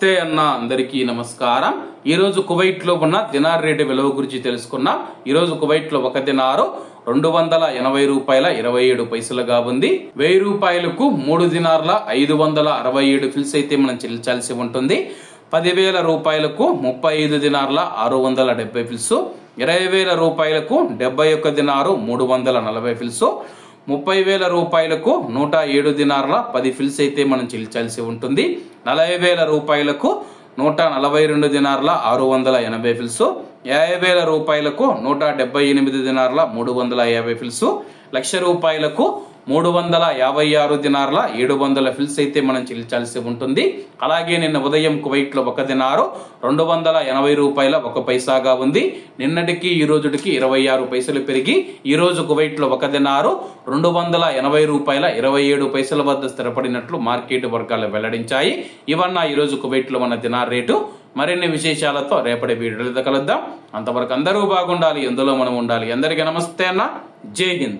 నమస్తే అన్న అందరికీ నమస్కారం। ఈ రోజు కువైట్ లో ఉన్న దినార్ రేటు విలువ గురించి తెలుసుకున్నాం। ఈ రోజు కువైట్ లో ఒక దినారు 280 రూపాయల 27 పైసలుగా ఉంది। 1000 రూపాయలకు 3 దినార్ల 567 ఫిల్స్ అయితే మనం చెల్లించాల్సి ఉంటుంది। 10,000 రూపాయలకు 35 దినార్ల 670 ఫిల్స్, 20,000 రూపాయలకు 71 దినారు 340 ఫిల్స్, 30,000 రూపాయలకు 107 దినార్ల 10 ఫిల్స్ అయితే మనం చెల్లించాల్సి ఉంటుంది। 40,000 రూపాయలకు 142 దినార్ల 680 ఫిల్స్, 50,000 రూపాయలకు 178 దినార్ల 350 ఫిల్స్, 1,00,000 రూపాయలకు 356 దినార్ల 700 ఫిల్స్ అయితే మనం చెల్లించాల్సి ఉంటుంది। అలాగే నిన్న ఉదయం కువైట్ లో ఒక దినారు 280 రూపాయల 1 పైసాగా ఉంది। నిన్నటికి ఈ రోజుకి 26 పైసలు పెరిగి ఈ రోజు కువైట్ లో ఒక దినారు 280 రూపాయల 27 పైసల వద్ద స్థిరపడినట్లు మార్కెట్ వర్గాలు వెల్లడించాయి। ఇవన్న ఈ రోజు కువైట్ లో ఉన్న దినార్ రేటు। మరిన్ని విశేషాలతో రేపటి వీడియోలో కలుద్దాం। అంతవరకు అందరూ బాగుండాలి, ఎందులో మనం ఉండాలి। అందరికీ నమస్తే అన్న, జై హింద్।